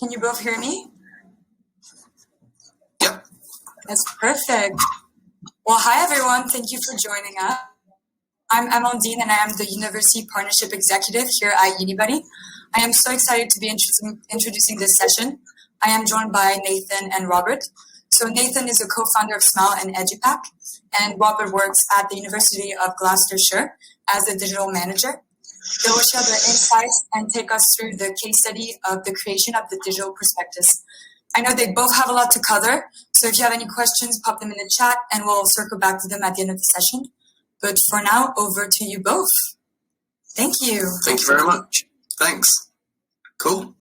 Can you both hear me? Yep. That's perfect. Well, hi everyone. Thank you for joining us. I'm Amandine and I am the University Partnership Executive here at Unibuddy. I am so excited to be introducing this session. I am joined by Nathan and Robert. So Nathan is a co-founder of Smile and EduPack, and Robert works at the University of Gloucestershire as a digital manager. They will share their insights and take us through the case study of the creation of the digital prospectus. I know they both have a lot to cover, so if you have any questions, pop them in the chat and we'll circle back to them at the end of the session. But for now, over to you both. Thank you. Thank you very much. Thanks. Cool.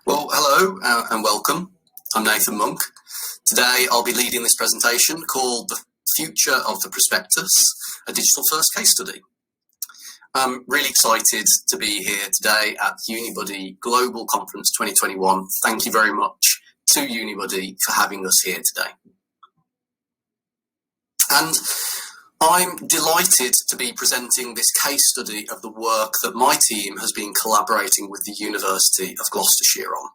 Well, hello and welcome. I'm Nathan Monk. Today I'll be leading this presentation called The Future of the Prospectus, a digital first case study. I'm really excited to be here today at Unibuddy Global Conference 2021. Thank you very much to Unibuddy for having us here today. And I'm delighted to be presenting this case study of the work that my team has been collaborating with the University of Gloucestershire on.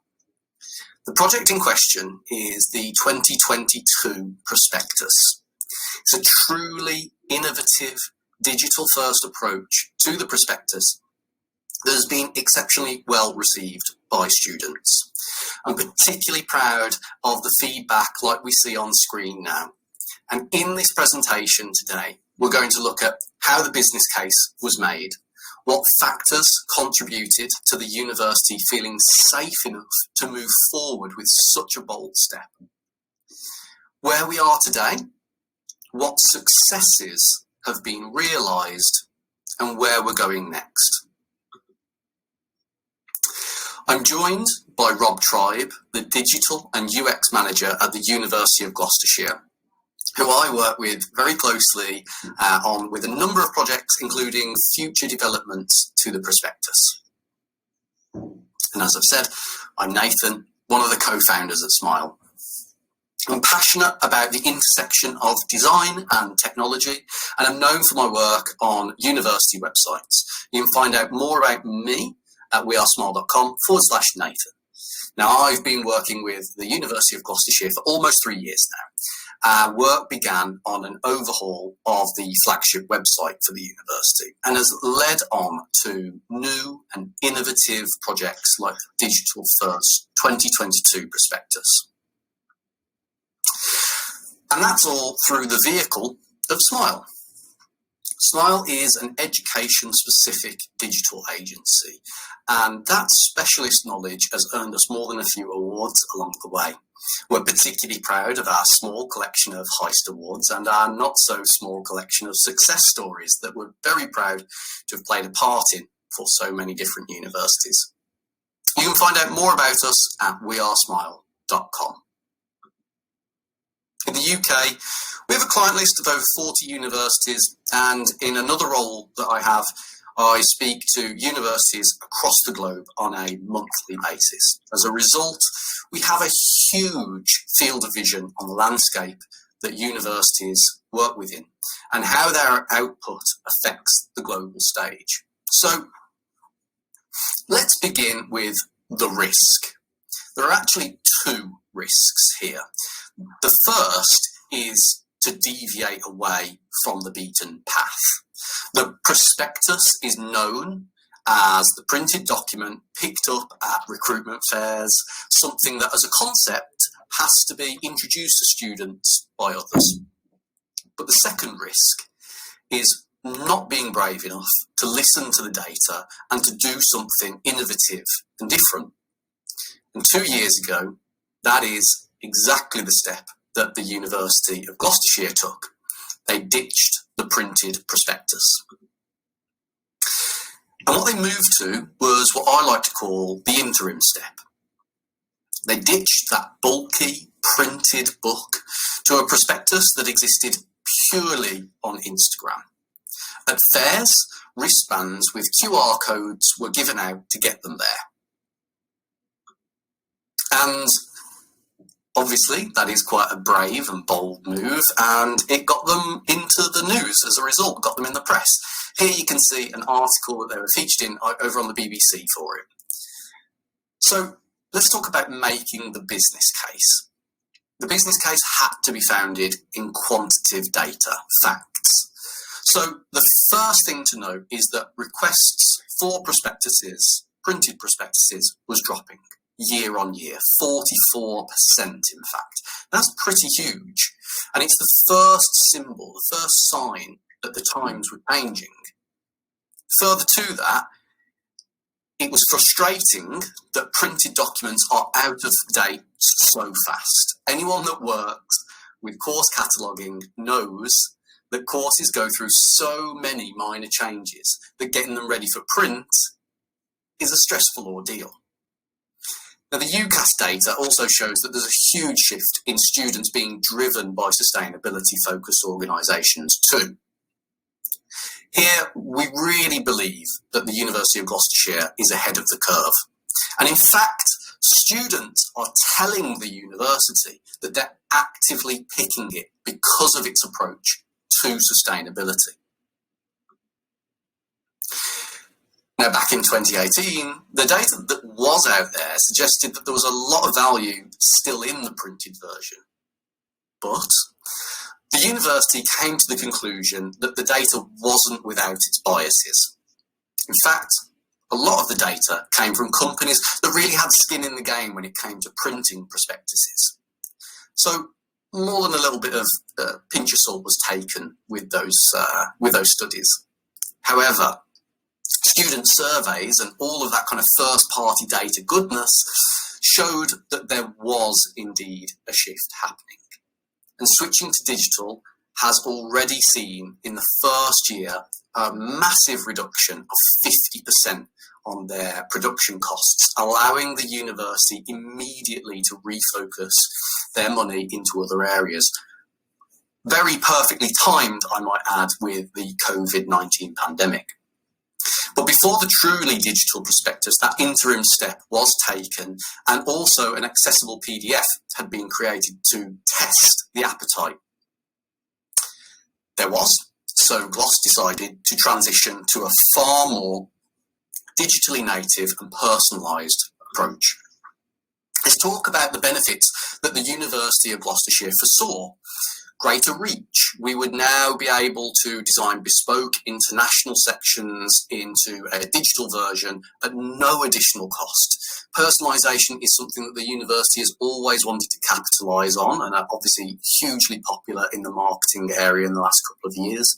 The project in question is the 2022 Prospectus. It's a truly innovative digital-first approach to the prospectus that has been exceptionally well received by students. I'm particularly proud of the feedback like we see on screen now. And in this presentation today, we're going to look at how the business case was made, what factors contributed to the university feeling safe enough to move forward with such a bold step, where we are today, what successes have been realised, and where we're going next. I'm joined by Rob Tribe, the Digital and UX Manager at the University of Gloucestershire, who I work with very closely with a number of projects, including future developments to the prospectus. And as I've said, I'm Nathan, one of the co-founders at Smile. I'm passionate about the intersection of design and technology, and I'm known for my work on university websites. You can find out more about me at wearesmile.com/Nathan. Now, I've been working with the University of Gloucestershire for almost 3 years now. Our work began on an overhaul of the flagship website for the university and has led on to new and innovative projects like the Digital First 2022 Prospectus. And that's all through the vehicle of Smile. Smile is an education-specific digital agency, and that specialist knowledge has earned us more than a few awards along the way. We're particularly proud of our small collection of Heist Awards and our not-so-small collection of success stories that we're very proud to have played a part in for so many different universities. You can find out more about us at wearesmile.com. In the UK, we have a client list of over 40 universities, and in another role that I have, I speak to universities across the globe on a monthly basis. As a result, we have a huge field of vision on the landscape that universities work within and how their output affects the global stage. So let's begin with the risk. There are actually two risks here. The first is to deviate away from the beaten path. The prospectus is known as the printed document picked up at recruitment fairs, something that as a concept has to be introduced to students by others. But the second risk is not being brave enough to listen to the data and to do something innovative and different. And 2 years ago, that is exactly the step that the University of Gloucestershire took. They ditched the printed prospectus. And what they moved to was what I like to call the interim step. They ditched that bulky printed book to a prospectus that existed purely on Instagram. At fairs, wristbands with QR codes were given out to get them there. And obviously, that is quite a brave and bold move, and it got them into the news as a result, got them in the press. Here you can see an article that they were featured in over on the BBC for it. So let's talk about making the business case. The business case had to be founded in quantitative data, facts. So the first thing to note is that requests for prospectuses, printed prospectuses, was dropping year on year, 44% in fact. That's pretty huge. And it's the first symbol, the first sign that the times were changing. Further to that, it was frustrating that printed documents are out of date so fast. Anyone that works with course cataloguing knows that courses go through so many minor changes that getting them ready for print is a stressful ordeal. Now, the UCAS data also shows that there's a huge shift in students being driven by sustainability-focused organisations too. Here, we really believe that the University of Gloucestershire is ahead of the curve. And in fact, students are telling the university that they're actively picking it because of its approach to sustainability. Now, back in 2018, the data that was out there suggested that there was a lot of value still in the printed version. But the university came to the conclusion that the data wasn't without its biases. In fact, a lot of the data came from companies that really had skin in the game when it came to printing prospectuses. So more than a little bit of pinch of salt was taken with those studies. However, student surveys and all of that kind of first-party data goodness showed that there was indeed a shift happening. And switching to digital has already seen in the first year a massive reduction of 50% on their production costs, allowing the university immediately to refocus their money into other areas. Very perfectly timed, I might add, with the COVID-19 pandemic. But before the truly digital prospectus, that interim step was taken, and also an accessible PDF had been created to test the appetite. There was, so Gloss decided to transition to a far more digitally native and personalised approach. Let's talk about the benefits that the University of Gloucestershire foresaw. Greater reach. We would now be able to design bespoke international sections into a digital version at no additional cost. Personalisation is something that the university has always wanted to capitalise on, and are obviously hugely popular in the marketing area in the last couple of years.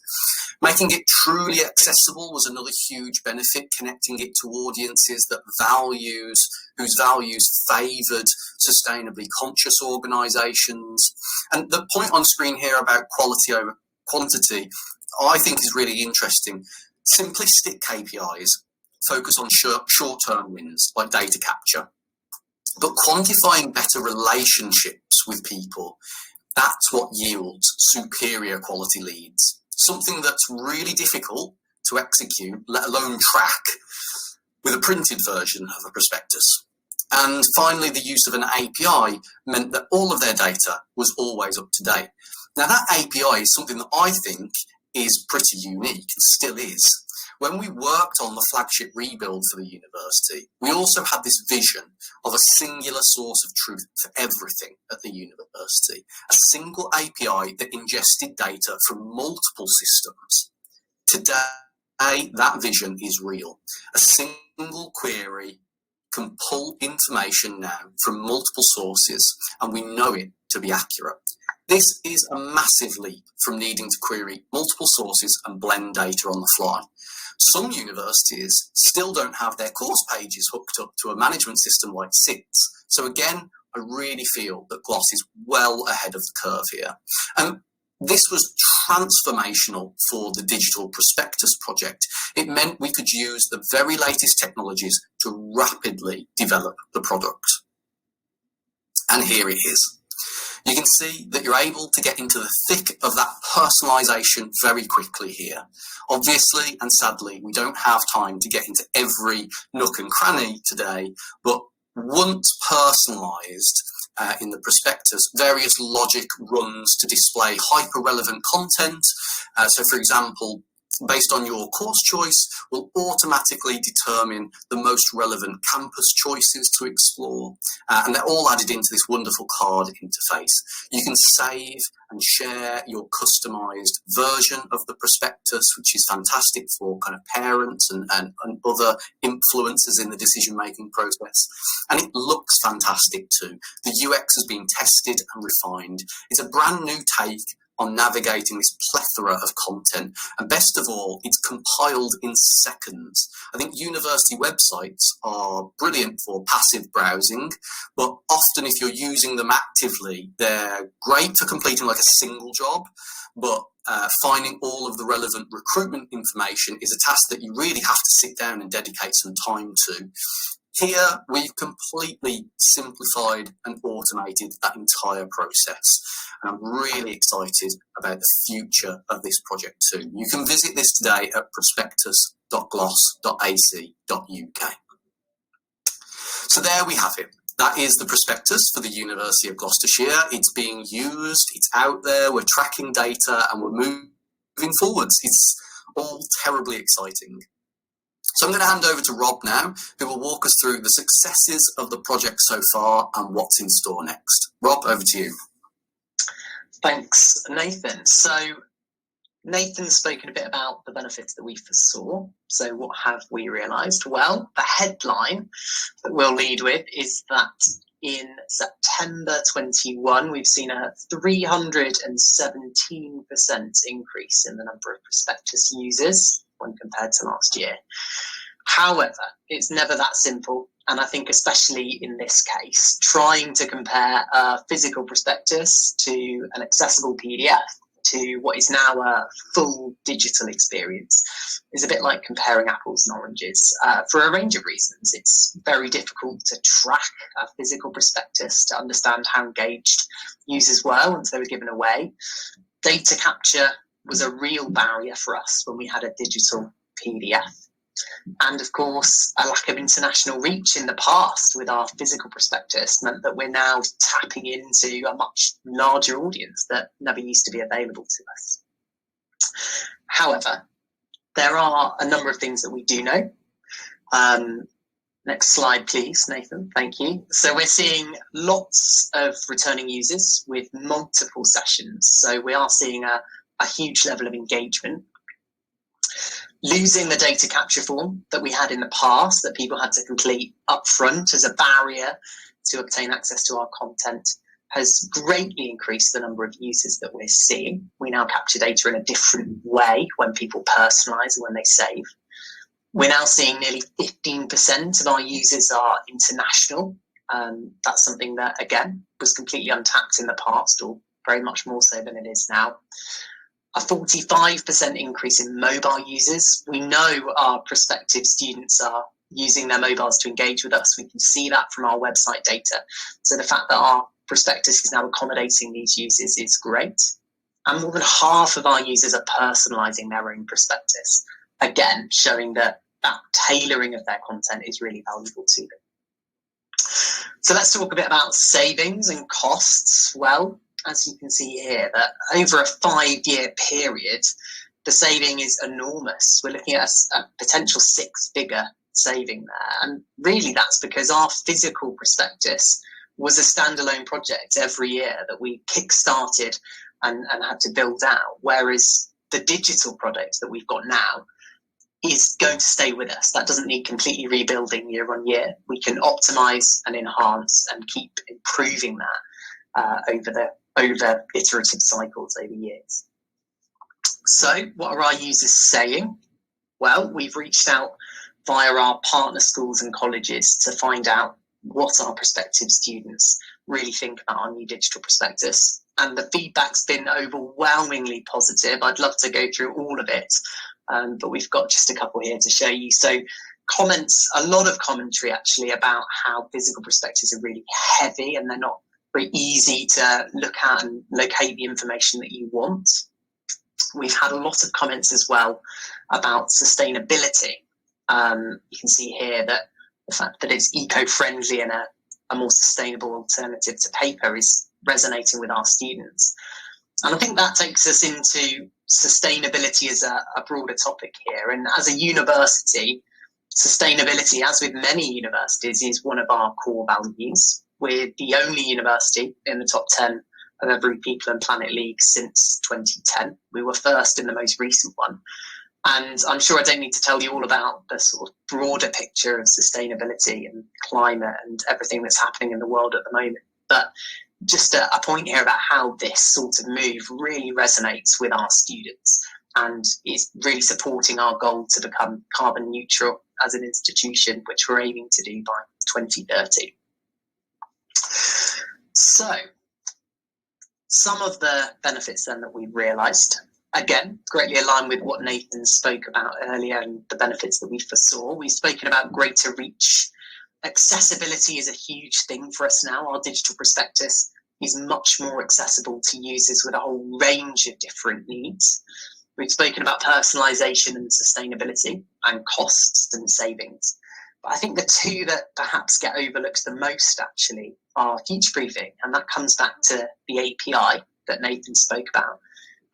Making it truly accessible was another huge benefit, connecting it to audiences whose values favoured sustainably conscious organisations. And the point on screen here about quality over quantity, I think is really interesting. Simplistic KPIs focus on short-term wins, like data capture. But quantifying better relationships with people, that's what yields superior quality leads. Something that's really difficult to execute, let alone track, with a printed version of a prospectus. And finally, the use of an API meant that all of their data was always up to date. Now, that API is something that I think is pretty unique, and still is. When we worked on the flagship rebuild for the university, we also had this vision of a singular source of truth for everything at the university, a single API that ingested data from multiple systems. Today, that vision is real. A single query can pull information now from multiple sources, and we know it to be accurate. This is a massive leap from needing to query multiple sources and blend data on the fly. Some universities still don't have their course pages hooked up to a management system like SITS. So again, I really feel that Gloss is well ahead of the curve here. And this was transformational for the digital prospectus project. It meant we could use the very latest technologies to rapidly develop the product. And here it is. You can see that you're able to get into the thick of that personalisation very quickly here. Obviously, and sadly, we don't have time to get into every nook and cranny today, but once personalised in the prospectus, various logic runs to display hyper-relevant content. So, for example, based on your course choice, will automatically determine the most relevant campus choices to explore. And they're all added into this wonderful card interface. You can save and share your customized version of the prospectus, which is fantastic for kind of parents and other influencers in the decision-making process. And it looks fantastic too. The UX has been tested and refined. It's a brand new take on navigating this plethora of content. And best of all, it's compiled in seconds. I think university websites are brilliant for passive browsing, but often if you're using them actively, they're great for completing like a single job, but finding all of the relevant recruitment information is a task that you really have to sit down and dedicate some time to. Here, we've completely simplified and automated that entire process. And I'm really excited about the future of this project too. You can visit this today at prospectus.glos.ac.uk. So there we have it. That is the prospectus for the University of Gloucestershire. It's being used, it's out there, we're tracking data, and we're moving forwards. It's all terribly exciting. So I'm going to hand over to Rob now, who will walk us through the successes of the project so far and what's in store next. Rob, over to you. Thanks, Nathan. So Nathan's spoken a bit about the benefits that we foresaw. So what have we realised? Well, the headline that we'll lead with is that in September 21, we've seen a 317% increase in the number of prospectus users when compared to last year. However, it's never that simple. And I think especially in this case, trying to compare a physical prospectus to an accessible PDF to what is now a full digital experience is a bit like comparing apples and oranges. For a range of reasons, it's very difficult to track a physical prospectus to understand how engaged users were once they were given away. Data capture was a real barrier for us when we had a digital PDF. And of course, a lack of international reach in the past with our physical prospectus meant that we're now tapping into a much larger audience that never used to be available to us. However, there are a number of things that we do know. Next slide, please, Nathan. Thank you. So we're seeing lots of returning users with multiple sessions. So we are seeing a huge level of engagement. Losing the data capture form that we had in the past that people had to complete upfront as a barrier to obtain access to our content has greatly increased the number of users that we're seeing. We now capture data in a different way when people personalize and when they save. We're now seeing nearly 15% of our users are international. That's something that, again, was completely untapped in the past, or very much more so than it is now. A 45% increase in mobile users. We know our prospective students are using their mobiles to engage with us. We can see that from our website data. So the fact that our prospectus is now accommodating these users is great. And more than half of our users are personalizing their own prospectus. Again, showing that tailoring of their content is really valuable to them. So let's talk a bit about savings and costs. Well, as you can see here, that over a 5-year period, the saving is enormous. We're looking at a potential 6-figure saving there. And really that's because our physical prospectus was a standalone project every year that we kick-started and had to build out, whereas the digital product that we've got now is going to stay with us. That doesn't need completely rebuilding year on year. We can optimize and enhance and keep improving that over iterative cycles over years. So what are our users saying? Well, we've reached out via our partner schools and colleges to find out what our prospective students really think about our new digital prospectus. And the feedback's been overwhelmingly positive. I'd love to go through all of it, but we've got just a couple here to show you. So comments, a lot of commentary actually about how physical prospectuses are really heavy and they're not very easy to look at and locate the information that you want. We've had a lot of comments as well about sustainability. You can see here that the fact that it's eco-friendly and a more sustainable alternative to paper is resonating with our students. And I think that takes us into sustainability is a broader topic here. And as a university, sustainability, as with many universities, is one of our core values. We're the only university in the top 10 of every People and Planet League since 2010. We were first in the most recent one. And I'm sure I don't need to tell you all about the sort of broader picture of sustainability and climate and everything that's happening in the world at the moment. But just a point here about how this sort of move really resonates with our students and is really supporting our goal to become carbon neutral as an institution, which we're aiming to do by 2030. So, some of the benefits then that we've realised, again, greatly aligned with what Nathan spoke about earlier and the benefits that we foresaw. We've spoken about greater reach. Accessibility is a huge thing for us now. Our digital prospectus is much more accessible to users with a whole range of different needs. We've spoken about personalisation and sustainability and costs and savings. But I think the two that perhaps get overlooked the most actually are future-proofing, and that comes back to the API that Nathan spoke about.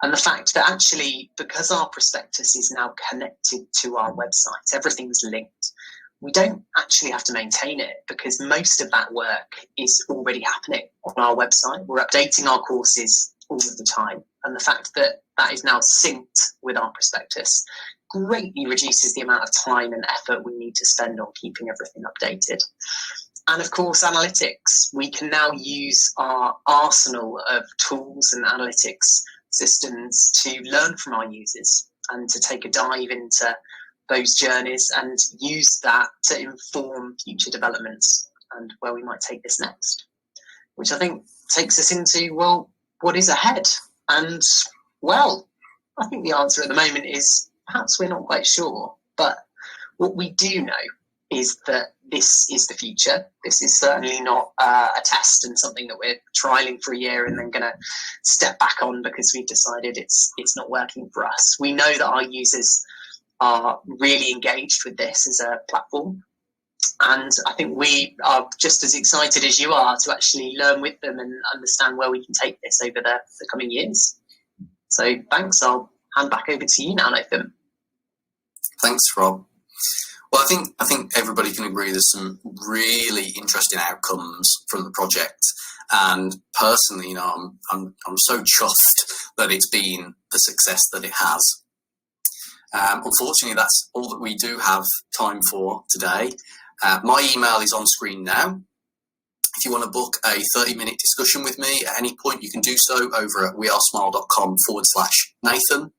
And the fact that actually, because our prospectus is now connected to our website, everything's linked, we don't actually have to maintain it because most of that work is already happening on our website. We're updating our courses all of the time. And the fact that that is now synced with our prospectus greatly reduces the amount of time and effort we need to spend on keeping everything updated. And of course, analytics. We can now use our arsenal of tools and analytics systems to learn from our users and to take a dive into those journeys and use that to inform future developments and where we might take this next, which I think takes us into, well, what is ahead? And, well, I think the answer at the moment is perhaps we're not quite sure, but what we do know is that this is the future. This is certainly not a test and something that we're trialing for a year and then going to step back on because we've decided it's not working for us. We know that our users are really engaged with this as a platform. And I think we are just as excited as you are to actually learn with them and understand where we can take this over the coming years. So thanks. I'll hand back over to you now, Nathan. Thanks, Rob. Well, I think everybody can agree there's some really interesting outcomes from the project. And personally, I'm so chuffed that it's been the success that it has. Unfortunately, that's all that we do have time for today. My email is on screen now. If you want to book a 30-minute discussion with me at any point, you can do so over at wearesmile.com/Nathan.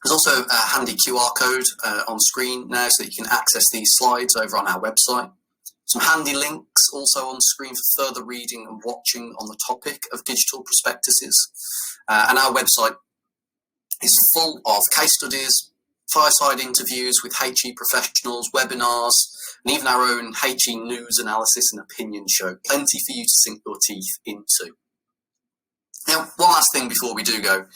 There's also a handy QR code on screen now so that you can access these slides over on our website. Some handy links also on screen for further reading and watching on the topic of digital prospectuses. And our website is full of case studies, fireside interviews with HE professionals, webinars, and even our own HE news analysis and opinion show. Plenty for you to sink your teeth into. Now, one last thing before we do go.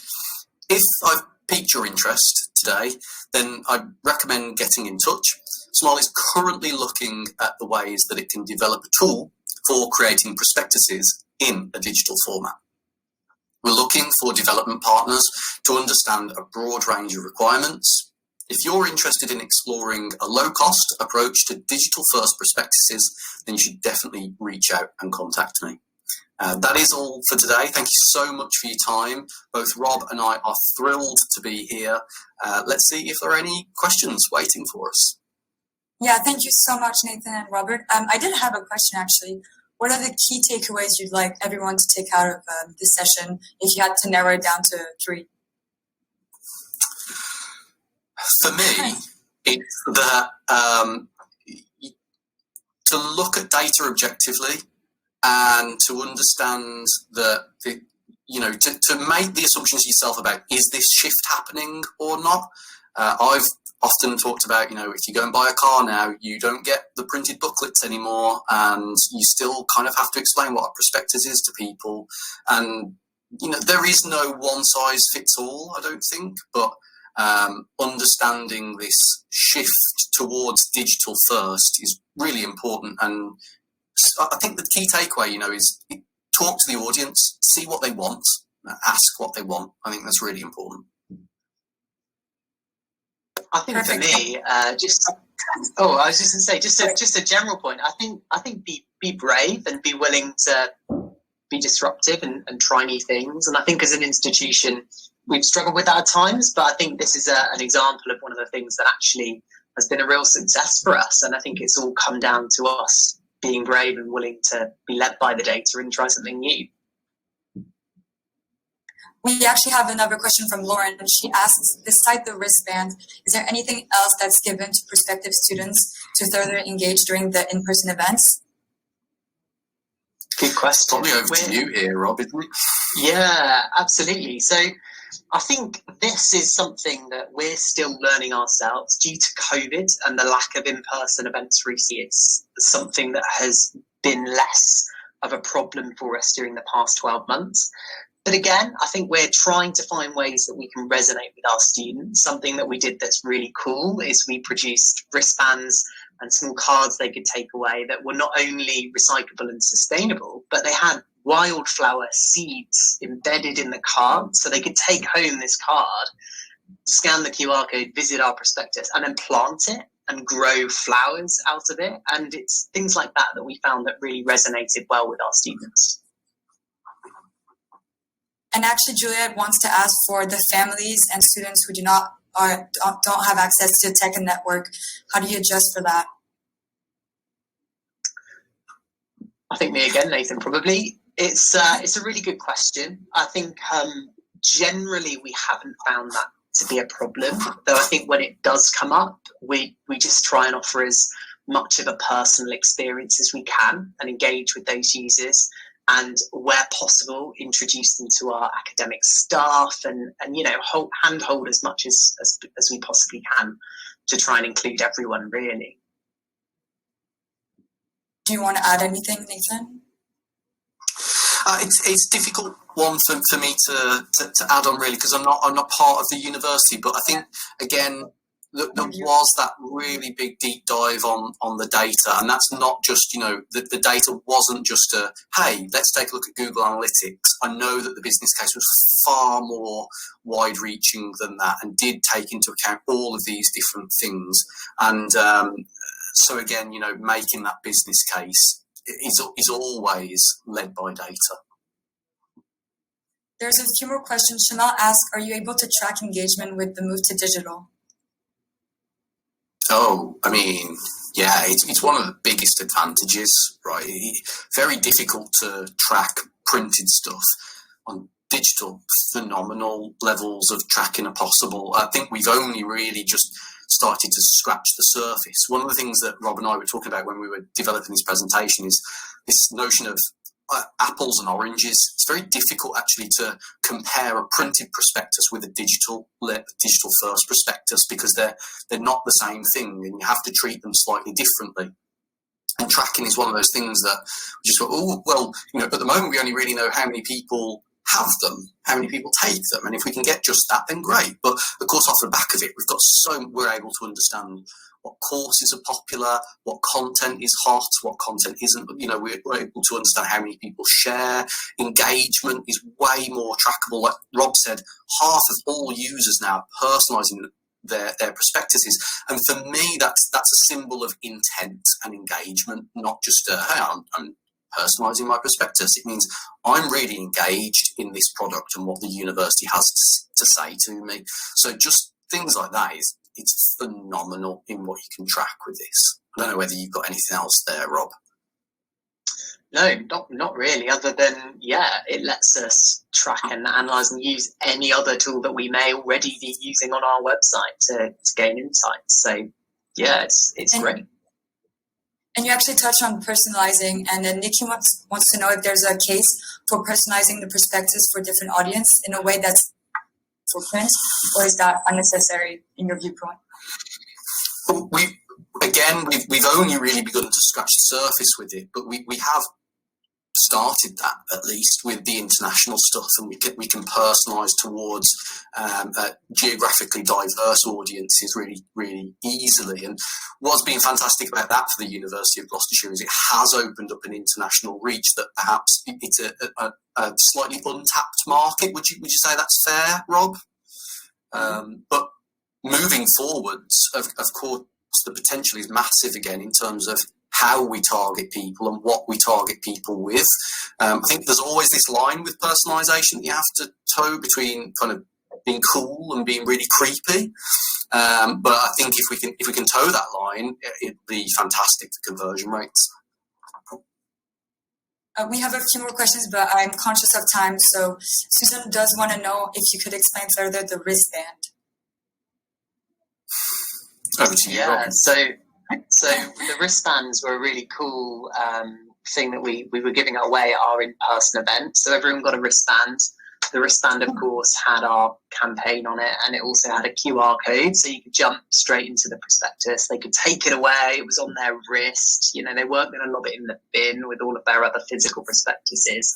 If I've piqued your interest today, then I'd recommend getting in touch. Smile is currently looking at the ways that it can develop a tool for creating prospectuses in a digital format. We're looking for development partners to understand a broad range of requirements. If you're interested in exploring a low-cost approach to digital-first prospectuses, then you should definitely reach out and contact me. That is all for today. Thank you so much for your time. Both Rob and I are thrilled to be here. Let's see if there are any questions waiting for us. Yeah, thank you so much, Nathan and Robert. I did have a question, actually. What are the key takeaways you'd like everyone to take out of this session if you had to narrow it down to 3? For me, it's that to look at data objectively and to understand that, to make the assumptions yourself about, is this shift happening or not? I've often talked about, if you go and buy a car now, you don't get the printed booklets anymore, and you still kind of have to explain what a prospectus is to people. And, there is no one size fits all, I don't think, but understanding this shift towards digital first is really important. And I think the key takeaway, is talk to the audience, see what they want, ask what they want. I think that's really important. I think Perfect. for me, I was just going to say, just a general point. I think be brave and be willing to be disruptive and try new things. And I think as an institution, we've struggled with that at times, but I think this is an example of one of the things that actually has been a real success for us. And I think it's all come down to us being brave and willing to be led by the data and try something new. We actually have another question from Lauren. She asks, beside the wristband, is there anything else that's given to prospective students to further engage during the in-person events? Good question. Probably over to you here, Rob, isn't it? Yeah, absolutely. So I think this is something that we're still learning ourselves due to COVID and the lack of in-person events recently. It's something that has been less of a problem for us during the past 12 months. But again, I think we're trying to find ways that we can resonate with our students. Something that we did that's really cool is we produced wristbands and small cards they could take away that were not only recyclable and sustainable, but they had wildflower seeds embedded in the card. So they could take home this card, scan the QR code, visit our prospectus, and then plant it and grow flowers out of it. And it's things like that that we found that really resonated well with our students. And actually, Juliet wants to ask for the families and students who don't have access to tech and network. How do you adjust for that? I think me again, Nathan, probably. It's a really good question. I think generally we haven't found that to be a problem, though I think when it does come up, we just try and offer as much of a personal experience as we can and engage with those users. And where possible, introduce them to our academic staff and handhold as much as we possibly can to try and include everyone, really. Do you want to add anything, Nathan? It's a difficult one for me to add on, really, because I'm not part of the university. But I think, again, there was that really big deep dive on the data, and that's not just, the data wasn't just hey, let's take a look at Google Analytics. I know that the business case was far more wide-reaching than that and did take into account all of these different things. And so again, making that business case is always led by data. There's a few more questions. Chanel asks, are you able to track engagement with the move to digital? Oh, I mean, yeah, it's one of the biggest advantages, right? Very difficult to track printed stuff. On digital, phenomenal levels of tracking are possible. I think we've only really just started to scratch the surface. One of the things that Rob and I were talking about when we were developing this presentation is this notion of apples and oranges. It's very difficult actually to compare a printed prospectus with a digital first prospectus because they're not the same thing, and you have to treat them slightly differently. And tracking is one of those things that we just go, at the moment we only really know how many people have them, how many people take them, and if we can get just that, then great. But of course, off the back of it, we're able to understand what courses are popular, what content is hot, what content isn't. We're able to understand how many people share. Engagement is way more trackable. Like Rob said, half of all users now are personalising their prospectuses, and for me, that's a symbol of intent and engagement, not just hey, I'm personalising my prospectus. It means I'm really engaged in this product and what the university has to say to me. So just things like that it's phenomenal in what you can track with this. I don't know whether you've got anything else there, Rob. No, not really, other than, it lets us track and analyse and use any other tool that we may already be using on our website to gain insights. So, it's great. And you actually touched on personalizing, and then Nikki wants to know if there's a case for personalizing the prospectus for different audience in a way that's for print, or is that unnecessary in your viewpoint? We've only really begun to scratch the surface with it, but we have started that, at least with the international stuff, and we can personalise towards geographically diverse audiences really easily. And what's been fantastic about that for the University of Gloucestershire is it has opened up an international reach that perhaps it's a slightly untapped market. Would you say that's fair, Rob? But moving forwards, of course, the potential is massive again in terms of how we target people and what we target people with. I think there's always this line with personalisation that you have to toe between kind of being cool and being really creepy. But I think if we can toe that line, it'd be fantastic for conversion rates. We have a few more questions, but I'm conscious of time. So Susan does want to know if you could explain further the wristband. Over to you, Yeah, Robin. so the wristbands were a really cool thing that we were giving away at our in-person event. So everyone got a wristband. The wristband, of course, had our campaign on it, and it also had a QR code, so you could jump straight into the prospectus. They could take it away. It was on their wrist. You know, they weren't going to lob it in the bin with all of their other physical prospectuses.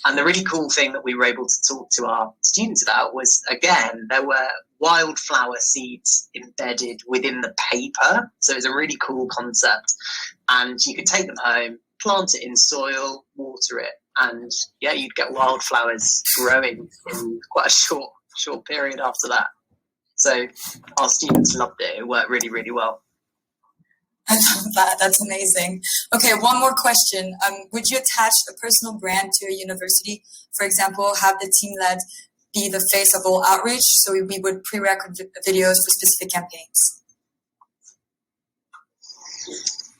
And the really cool thing that we were able to talk to our students about was, again, there were wildflower seeds embedded within the paper. So it was a really cool concept. And you could take them home, plant it in soil, water it, and yeah, you'd get wildflowers growing in quite a short period after that. So our students loved it. It worked really well. I love that. That's amazing. Okay, one more question. Would you attach a personal brand to a university? For example, have the team lead be the face of all outreach, so we would pre-record videos for specific campaigns?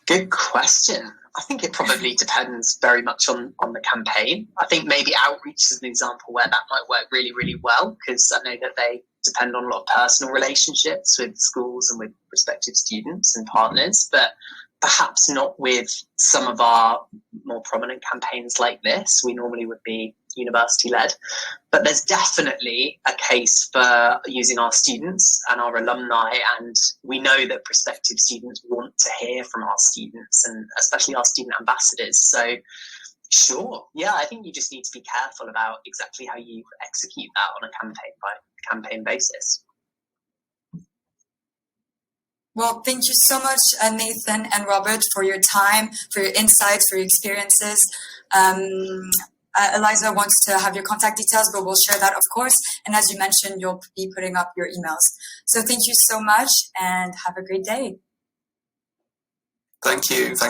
Good question. I think it probably depends very much on the campaign. I think maybe outreach is an example where that might work really well, because I know that they depend on a lot of personal relationships with schools and with prospective students and partners, but perhaps not with some of our more prominent campaigns like this. We normally would be university-led, but there's definitely a case for using our students and our alumni, and we know that prospective students want to hear from our students, and especially our student ambassadors. So sure, yeah, I think you just need to be careful about exactly how you execute that on a campaign basis. Well, thank you so much, Nathan and Robert, for your time, for your insights, for your experiences. Eliza wants to have your contact details, but we'll share that, of course. And as you mentioned, you'll be putting up your emails. So thank you so much, and have a great day. Thank you.